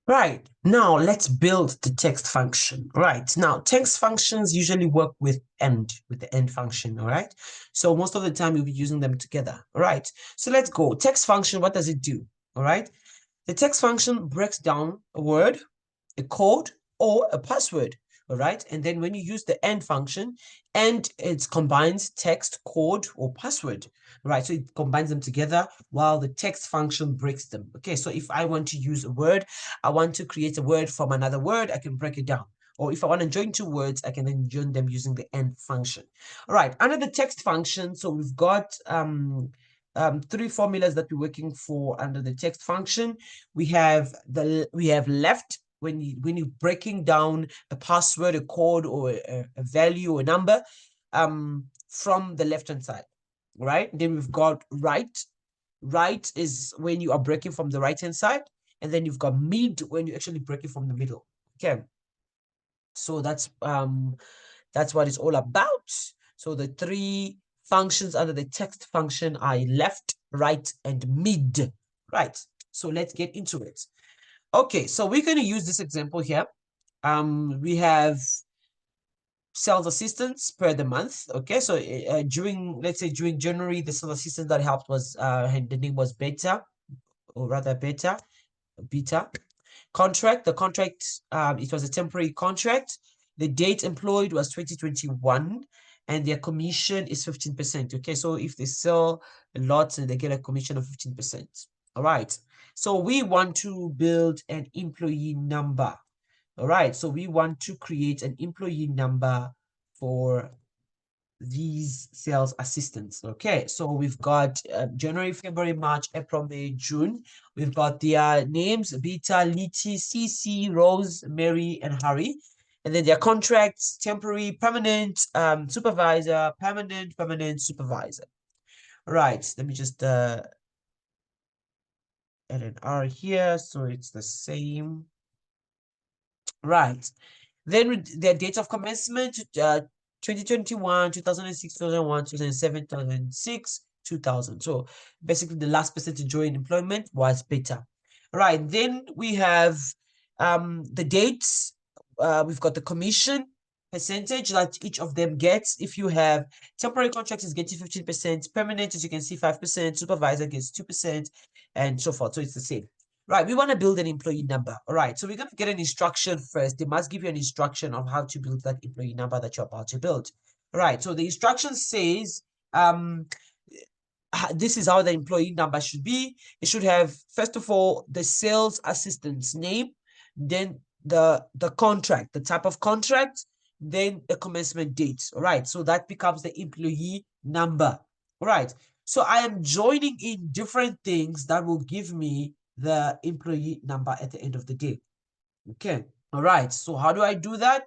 Right. Now let's build the text function. Right. Now text functions usually work with the end function. All right. So most of the time you'll be using them together. All right. So let's go. Text function, what does it do? All right. The text function breaks down a word, a code, or a password. All right. And then when you use the end function, and it combines text, code, or password. Right. So it combines them together while the text function breaks them. Okay. So if I want to use a word, I want to create a word from another word, I can break it down. Or if I want to join two words, I can then join them using the end function. All right. Under the text function, so we've got three formulas that we're working for under the text function. We have left when you're breaking down a password, a code, or a value or a number from the left hand side, right? Then we've got right. Right is when you are breaking from the right hand side, and then you've got mid when you're actually breaking from the middle. Okay, so that's what it's all about. So the three functions under the text function are left, right, and mid. Right. So let's get into it. Okay, so we're going to use this example here. We have sales assistants per the month. Okay, so let's say during January, the sales assistant that helped was the name was Beta, or rather Beta. Contract, the contract, it was a temporary contract. The date employed was 2021, and their commission is 15%. Okay, so if they sell a lot, they get a commission of 15%. All right, so we want to build an employee number. All right, so we want to create an employee number for these sales assistants. Okay, so we've got January, February, March, April, May, June. We've got their names: Beta, Liti, CC, Rose, Mary, and Harry. And then their contracts: temporary, permanent, supervisor, permanent, supervisor. Right, let me just add an R here so it's the same. Right. Then their date of commencement, 2021, 2006, 2001, 2007, 2006, 2000. So basically the last person to join employment was Beta. All right, then we have the dates. We've got the commission percentage that each of them gets. If you have temporary contracts, is getting 15%, permanent, as you can see, 5%, supervisor gets 2%, and so forth. So it's the same. Right, we want to build an employee number. All right, so we're going to get an instruction first. They must give you an instruction on how to build that employee number that you're about to build. All right, so the instruction says, this is how the employee number should be. It should have, first of all, the sales assistant's name, then the contract, the type of contract, then the commencement date. All right, so that becomes the employee number. All right, so I am joining in different things that will give me the employee number at the end of the day. Okay, all right, so how do I do that?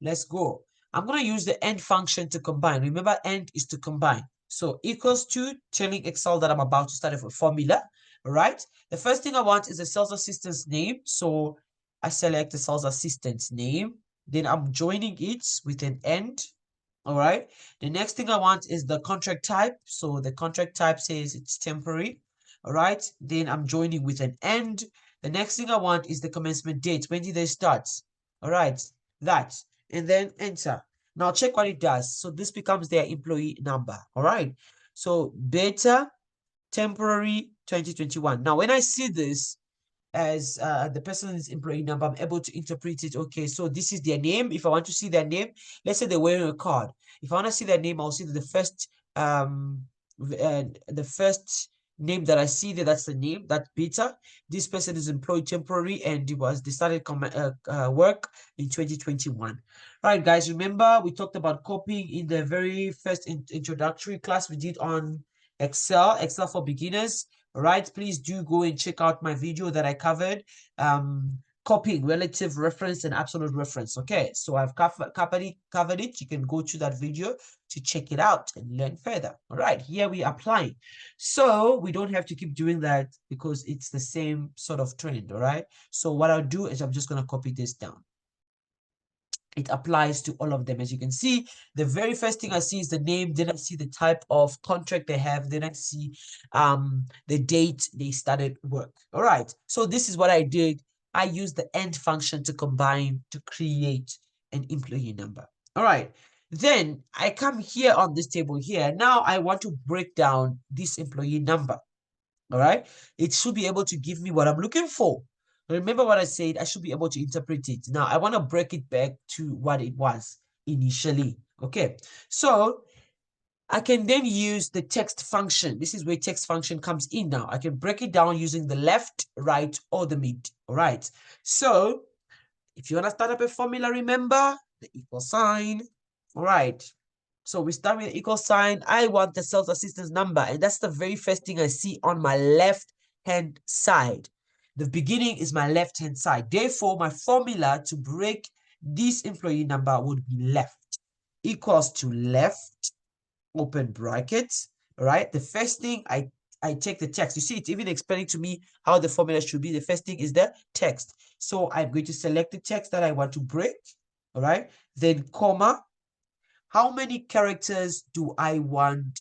Let's go. I'm going to use the AND function to combine. Remember, AND is to combine. So equals to telling Excel that I'm about to start with a formula. All right, the first thing I want is the sales assistant's name. So I select the sales assistant's name. Then I'm joining it with an AND. All right, the next thing I want is the contract type. So the contract type says it's temporary. All right, then I'm joining with an AND. The next thing I want is the commencement date. When did they start? All right, that, and then enter. Now check what it does. So this becomes their employee number. All right, so Beta temporary 2021. Now when I see this as the person's employee number, I'm able to interpret it. Okay, so this is their name. If I want to see their name, let's say they're wearing a card. If I want to see their name, I'll see the first name that I see there, that's the name, that Beta. This person is employed temporary, and they started work in 2021. All right, guys, remember we talked about copying in the very first introductory class we did on Excel for beginners. All right, please do go and check out my video that I covered, copying, relative reference and absolute reference. Okay, so I've covered it. You can go to that video to check it out and learn further. All right, here we are applying. So we don't have to keep doing that because it's the same sort of trend. All right, so what I'll do is I'm just going to copy this down. It applies to all of them. As you can see, the very first thing I see is the name, then I see the type of contract they have, then I see the date they started work. All right, so this is what I did I use the AND function to combine to create an employee number. All right. Then I come here on this table here. Now I want to break down this employee number. All right. It should be able to give me what I'm looking for. Remember what I said, I should be able to interpret it. Now I want to break it back to what it was initially. Okay. So I can then use the text function. This is where text function comes in now. I can break it down using the left, right, or the mid. All right. So if you want to start up a formula, remember the equal sign. All right. So we start with the equal sign. I want the sales assistance number, and that's the very first thing I see on my left-hand side. The beginning is my left-hand side. Therefore, my formula to break this employee number would be left equals to left, open brackets. All right. The first thing I take the text. You see, it's even explaining to me how the formula should be. The first thing is the text. So I'm going to select the text that I want to break. All right. Then comma. How many characters do I want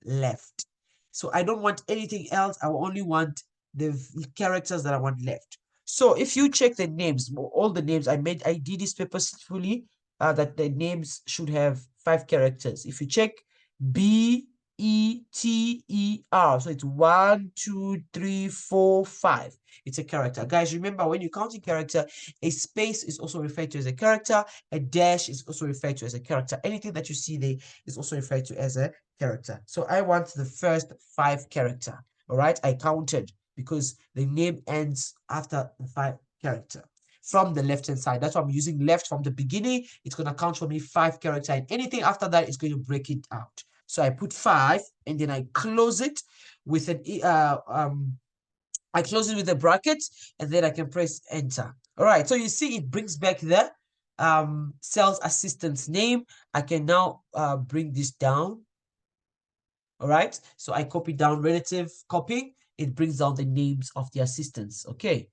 left? So I don't want anything else. I only want the characters that I want left. So if you check the names, all the names I did this purposefully that the names should have 5 characters. If you check BETER, so it's 1, 2, 3, 4, 5. It's a character. Guys, remember when you're counting character, a space is also referred to as a character. A dash is also referred to as a character. Anything that you see there is also referred to as a character. So I want the first 5 character. All right, I counted because the name ends after the 5 character from the left hand side. That's why I'm using left from the beginning. It's going to count for me 5 character, and anything after that is going to break it out. So I put 5 and then I close it with an I close it with a bracket, and then I can press enter. All right, so you see it brings back the sales assistant's name. I can now bring this down. All right, so I copy down relative copying. It brings down the names of the assistants. Okay,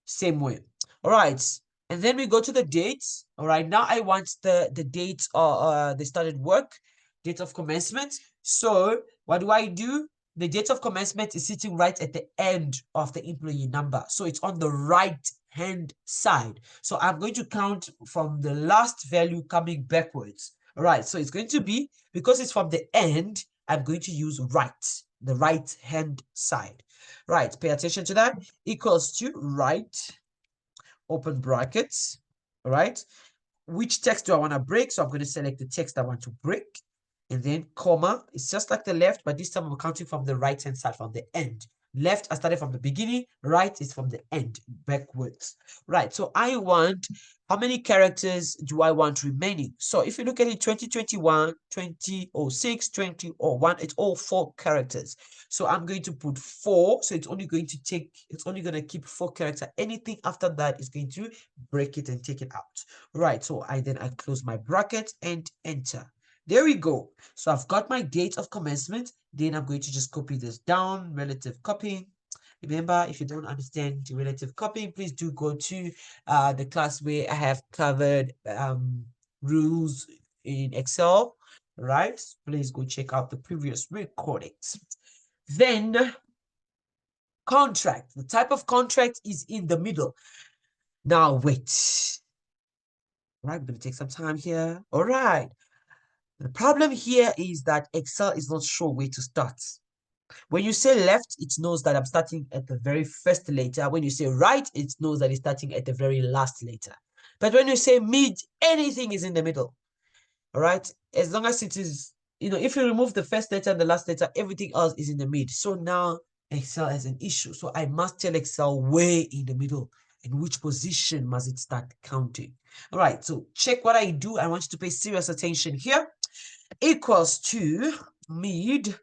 same way. All right, and then we go to the dates. All right, now I want the dates they started work, date of commencement. So what do? The date of commencement is sitting right at the end of the employee number. So it's on the right hand side. So I'm going to count from the last value coming backwards. All right, so it's going to be, because it's from the end, I'm going to use right, the right hand side. Right, pay attention to that. Equals to right, open brackets. All right, which text do I want to break? So I'm going to select the text I want to break. And then comma, it's just like the left, but this time I'm counting from the right hand side, from the end. Left, I started from the beginning. Right is from the end, backwards. Right, so I want, how many characters do I want remaining? So if you look at it, 2021, 2006, 2001, it's all 4 characters. So I'm going to put 4. So it's only going to keep 4 characters. Anything after that is going to break it and take it out. Right, so I close my bracket and enter. There we go. So I've got my date of commencement. Then I'm going to just copy this down, relative copying. Remember, if you don't understand relative copying, please do go to the class where I have covered rules in Excel, right? Please go check out the previous recordings. Then contract. The type of contract is in the middle. Now, wait. All right, I'm going to take some time here. All right. The problem here is that Excel is not sure where to start. When you say left, it knows that I'm starting at the very first letter. When you say right, it knows that it's starting at the very last letter. But when you say mid, anything is in the middle. All right? As long as it is, if you remove the first letter and the last letter, everything else is in the mid. So now Excel has an issue. So I must tell Excel where in the middle, in which position must it start counting. All right, so check what I do. I want you to pay serious attention here. Equals to mid,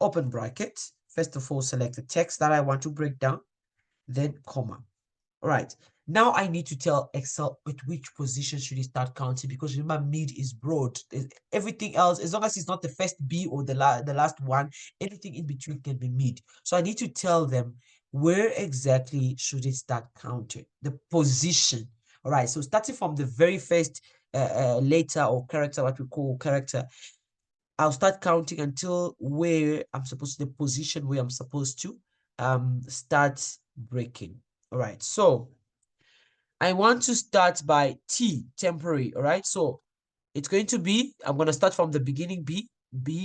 open bracket. First of all, select the text that I want to break down, then comma. All right, now I need to tell Excel at which position should it start counting, because remember, mid is broad. Everything else, as long as it's not the first B or the last one, anything in between can be mid. So I need to tell them where exactly should it start counting, the position. All right, so starting from the very first letter or character, what we call character, I'll start counting until where I'm supposed to, the position where I'm supposed to start breaking. All right, so I want to start by T, temporary. All right, so it's going to be, I'm going to start from the beginning, B,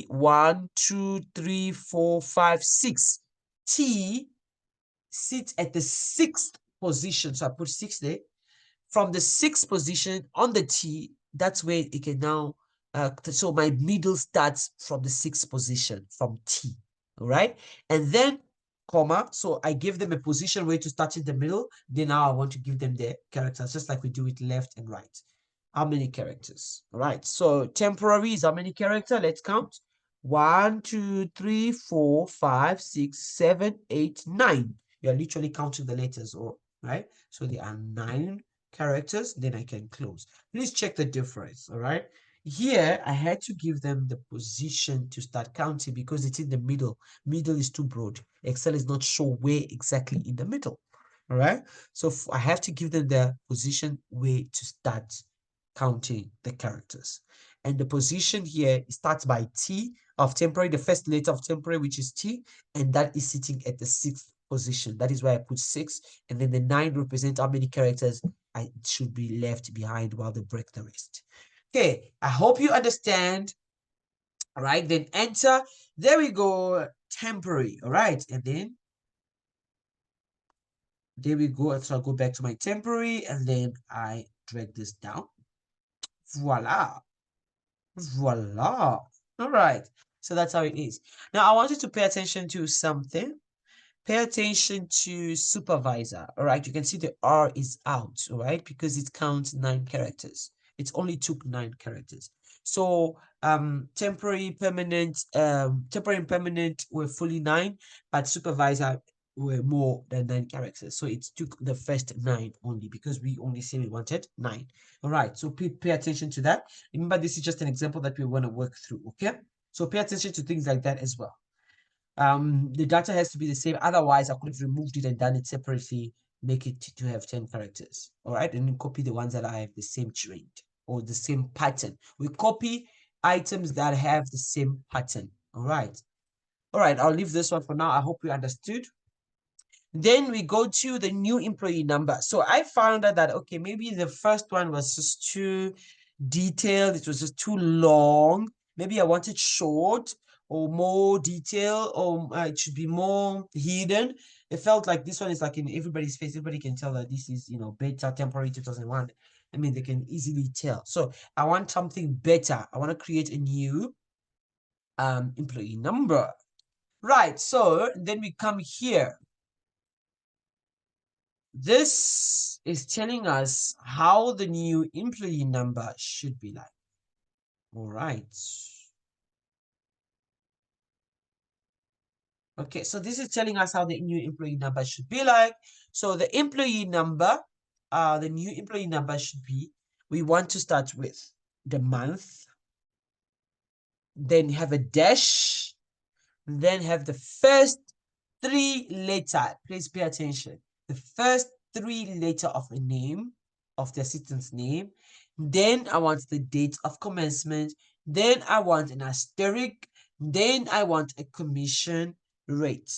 1, 2, 3, 4, 5, 6. T sits at the 6th position. So I put 6 there. From the 6th position on the T, that's where it can now, so my middle starts from the 6th position, from T, all right? And then, comma, so I give them a position where to start in the middle. Then now I want to give them their characters, just like we do it left and right. How many characters? All right, so temporary is how many characters? Let's count. 1, 2, 3, 4, 5, 6, 7, 8, 9. You're literally counting the letters, right? So there are 9 characters, then I can close. Please check the difference, all right? Here, I had to give them the position to start counting because it's in the middle. Middle is too broad. Excel is not sure where exactly in the middle, all right? So I have to give them the position where to start counting the characters. And the position here starts by T of temporary, the first letter of temporary, which is T, and that is sitting at the 6th position. That is why I put 6, and then the 9 represents how many characters I should be left behind while they break the rest. Okay, I hope you understand. All right, then enter. There we go, temporary. All right, and then there we go. So I'll go back to my temporary, and then I drag this down. Voila. Voila. All right. So that's how it is. Now I want you to pay attention to something. Pay attention to supervisor. All right. You can see the R is out. All right. Because it counts 9 characters. It only took 9 characters. So temporary, permanent, temporary and permanent were fully 9, but supervisor were more than 9 characters. So it took the first 9 only because we only say we wanted 9. All right. So pay attention to that. Remember, this is just an example that we want to work through. Okay. So pay attention to things like that as well. The data has to be the same. Otherwise, I could have removed it and done it separately, make it to have 10 characters. All right. And then copy the ones that I have the same trend or the same pattern. We copy items that have the same pattern. All right. All right. I'll leave this one for now. I hope you understood. Then we go to the new employee number. So I found out that, okay, maybe the first one was just too detailed. It was just too long. Maybe I want it short or more detail, or it should be more hidden. It felt like this one is like in everybody's face. Everybody can tell that this is, beta temporary 2001. I mean, they can easily tell. So I want something better. I want to create a new employee number. Right. So then we come here. This is telling us how the new employee number should be like. All right. Okay, so this is telling us how the new employee number should be like. So the employee number, the new employee number should be, we want to start with the month, then have a dash, then have the first 3 letter. Please pay attention. The first 3 letter of a name, of the assistant's name. Then I want the date of commencement. Then I want an asterisk. Then I want a commission rate.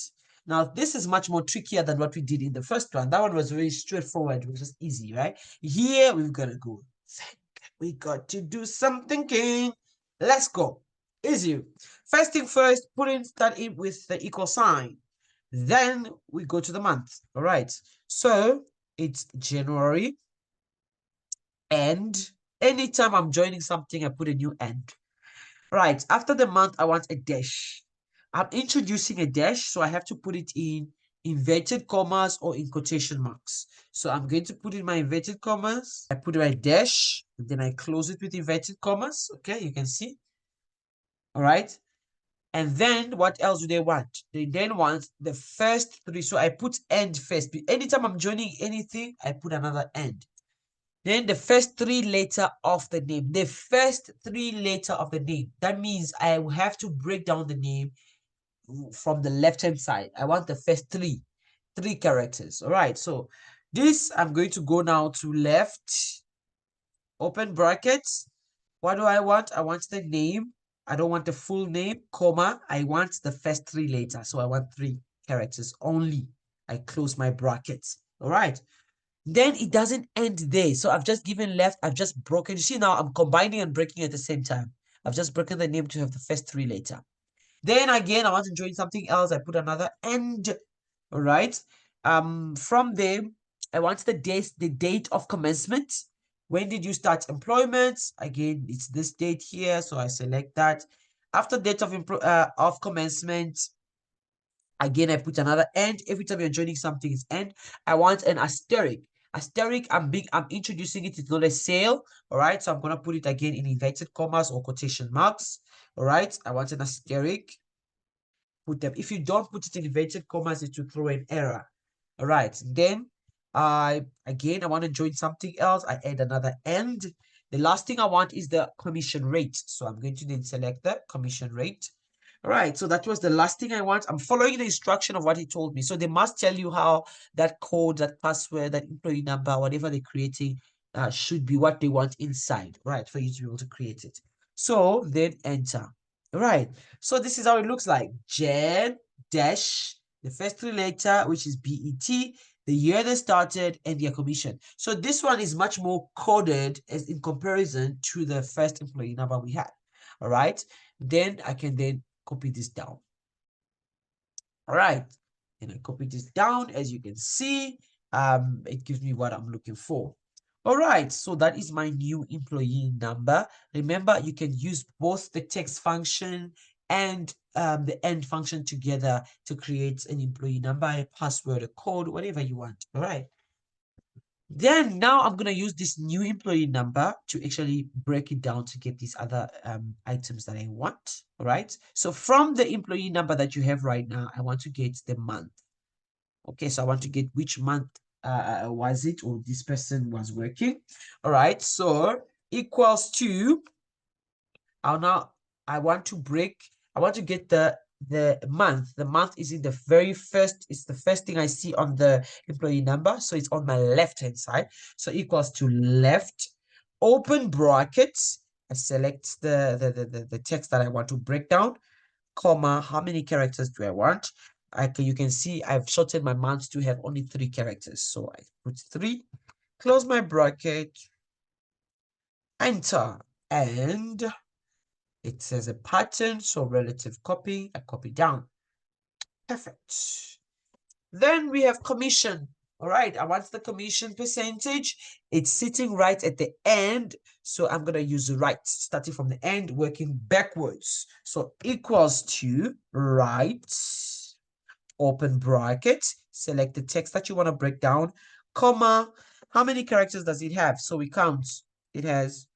Now, this is much more trickier than what we did in the first one. That one was very straightforward. It was just easy, right? Here, we've got to go. We got to do some thinking. Let's go. Easy. First thing first, start in with the equal sign. Then we go to the month. All right. So it's January. And anytime I'm joining something, I put a new end. Right. After the month, I want a dash. I'm introducing a dash, so I have to put it in inverted commas or in quotation marks. So I'm going to put in my inverted commas. I put my dash, and then I close it with inverted commas. Okay, you can see. All right. And then what else do they want? They then want the first 3. So I put end first. Anytime I'm joining anything, I put another end. Then the first 3 letter of the name. The first 3 letter of the name. That means I will have to break down the name from the left-hand side. I want the first 3 characters. All right. So this, I'm going to go now to left, open brackets. What do I want? I want the name. I don't want the full name, comma. I want the first 3 letters. So I want 3 characters only. I close my brackets. All right. Then it doesn't end there. So I've just given left. I've just broken. You see now I'm combining and breaking at the same time. I've just broken the name to have the first three later. Then again, I want to join something else. I put another end. All right. From there, I want the date of commencement. When did you start employment? Again, it's this date here. So I select that. After date of commencement, again, I put another end. Every time you're joining something, it's end. I want an asterisk. Asterisk, I'm introducing it. It's not a sale. All right. So I'm going to put it again in inverted commas or quotation marks. All right. I want an asterisk. Put them. If you don't put it in inverted commas, it will throw an error. All right. Then again, I want to join something else. I add another end. The last thing I want is the commission rate. So I'm going to then select the commission rate. All right, so that was the last thing I want. I'm following the instruction of what he told me. So they must tell you how that code, that password, that employee number, whatever they're creating, should be what they want inside, right, for you to be able to create it. So then enter. All right, so this is how it looks like. Jan dash, the first three letter, which is BET, the year they started, and their commission. So this one is much more coded as in comparison to the first employee number we had. All right, then I can then copy this down. All right, and I copy this down. As you can see, it gives me what I'm looking for. All right, so that is my new employee number. Remember, you can use both the text function and the end function together to create an employee number, a password, a code, whatever you want. All right. Then now I'm going to use this new employee number to actually break it down to get these other items that I want. All right. So from the employee number that you have right now, I want to get the month. Okay. So I want to get which month was it or this person was working. All right. So equals to, I want to get the month. The month is in the very first, it's the first thing I see on the employee number. So it's on my left-hand side. So equals to left, open brackets. I select the text that I want to break down, comma, how many characters do I want? You can see I've shortened my months to have only 3 characters. So I put 3, close my bracket, enter, and it says a pattern, so relative copy, I copy down. Perfect. Then we have commission. All right, I want the commission percentage. It's sitting right at the end, so I'm going to use right, starting from the end, working backwards. So equals to right, open bracket, select the text that you want to break down, comma, how many characters does it have? So we count. It has,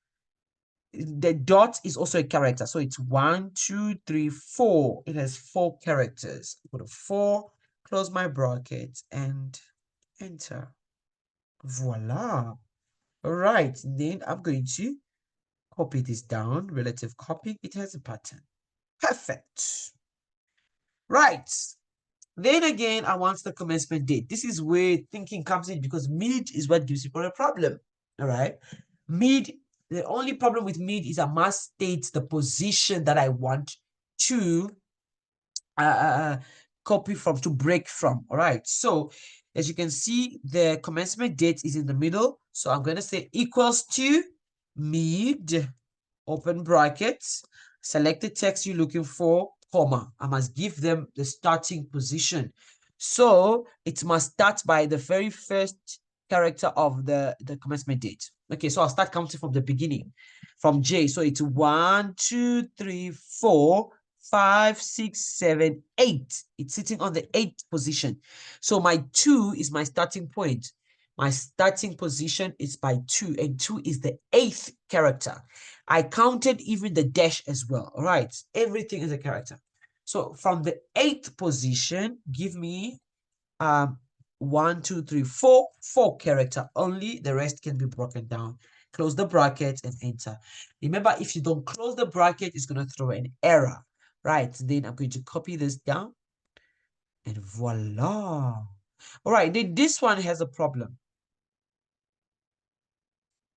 the dot is also a character. So it's 1, 2, 3, 4. It has 4 characters. Put a 4, close my bracket, and enter. Voila. All right. Then I'm going to copy this down. Relative copy. It has a pattern. Perfect. Right. Then again, I want the commencement date. This is where thinking comes in because mid is what gives people a problem. All right. Mid, the only problem with mid is I must state the position that I want to copy from, to break from. All right. So as you can see, the commencement date is in the middle. So I'm going to say equals to mid, open brackets, select the text you're looking for, comma. I must give them the starting position. So it must start by the very first character of the commencement date. Okay, so I'll start counting from the beginning, from J. So it's 1, 2, 3, 4, 5, 6, 7, 8. It's sitting on the 8th position. So my 2 is my starting point. My starting position is by 2, and 2 is the 8th character. I counted even the dash as well. All right, everything is a character. So from the 8th position, give me 1, 2, 3, 4, 4 character only. The rest can be broken down. Close the bracket and enter. Remember, if you don't close the bracket, it's going to throw an error. Right, then I'm going to copy this down. And voila. All right, then this one has a problem.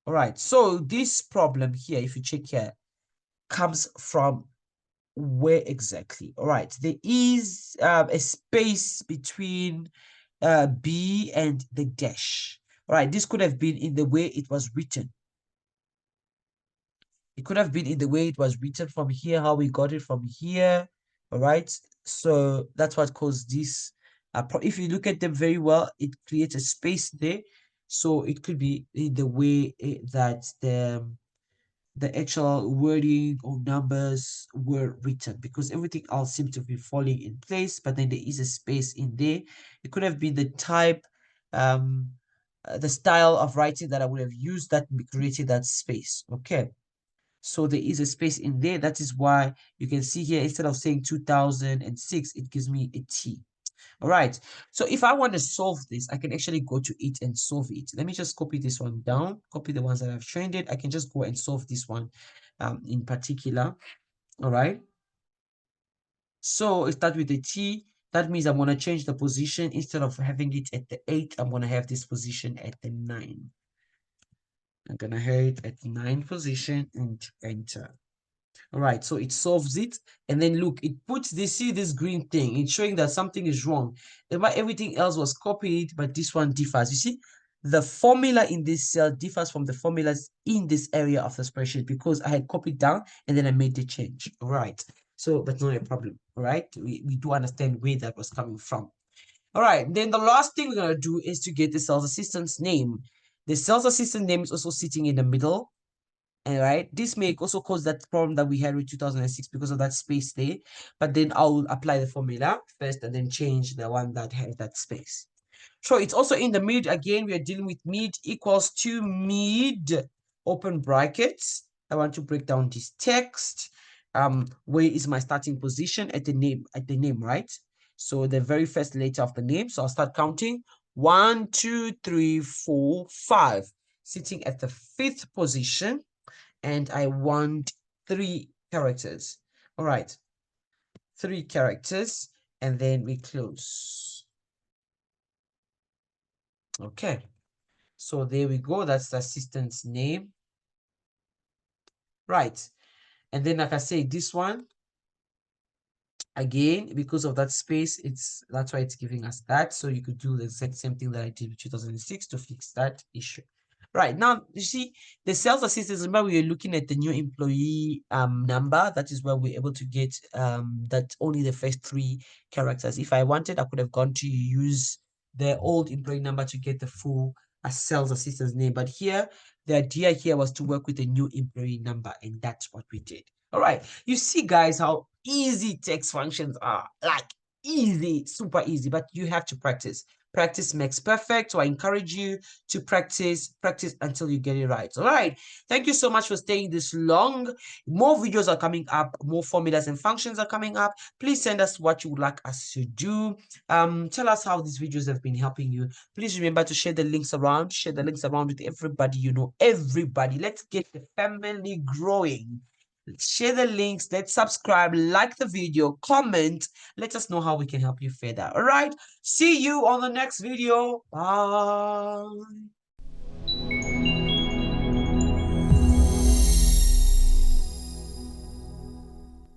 All right, so this problem here, if you check here, comes from where exactly? All right, there is a space between B and the dash. All right, this could have been in the way it was written. It could have been in the way it was written from here, how we got it from here. All right, so that's what caused this. If you look at them very well, it creates a space there. So it could be in the way that the actual wording or numbers were written, because everything else seemed to be falling in place, but then there is a space in there. It could have been the type, the style of writing that I would have used that created that space. Okay, so there is a space in there. That is why you can see here, instead of saying 2006, it gives me a T. All right, so if I want to solve this, I can actually go to it and solve it. Let me just copy this one down, copy the ones that I've trained it. I can just go and solve this one in particular. All right, so it starts with the T. That means I'm going to change the position. Instead of having it at the 8, I'm going to have this position at the 9. I'm going to have it at 9 position and enter. All right, so it solves it, and then look, it puts this, see this green thing, it's showing that something is wrong. Everything else was copied, but this one differs. You see, the formula in this cell differs from the formulas in this area of the spreadsheet because I had copied down and then I made the change. All right, so but not a problem. All right, we do understand where that was coming from. All right, then the last thing we're going to do is to get the sales assistant's name. The sales assistant name is also sitting in the middle. All right, this may also cause that problem that we had with 2006 because of that space there. But then I'll apply the formula first and then change the one that has that space. So it's also in the mid. Again, we are dealing with mid equals to mid open brackets. I want to break down this text. Where is my starting position at the name, right? So the very first letter of the name. So I'll start counting. 1, 2, 3, 4, 5. Sitting at the 5th position. And I want 3 characters. All right, 3 characters, and then we close. Okay, so there we go. That's the assistant's name. Right, and then like I say, this one, again, because of that space, that's why it's giving us that. So you could do the exact same thing that I did with 2006 to fix that issue. Right, now you see the sales assistants. Remember, we are looking at the new employee number. That is where we're able to get that only the first 3 characters. If I wanted, I could have gone to use the old employee number to get the full sales assistant's name. But here, the idea here was to work with the new employee number, and that's what we did. All right, you see, guys, how easy text functions are. Like, easy, super easy, but you have to practice. Practice makes perfect. So I encourage you to practice until you get it right. All right, thank you so much for staying this long. More videos are coming up, more formulas and functions are coming up. Please send us what you would like us to do. Tell us how these videos have been helping you. Please remember to share the links around, with everybody you know. Everybody, let's get the family growing. Share the links, let's subscribe, like the video, comment, let us know how we can help you further. All right, see you on the next video. Bye.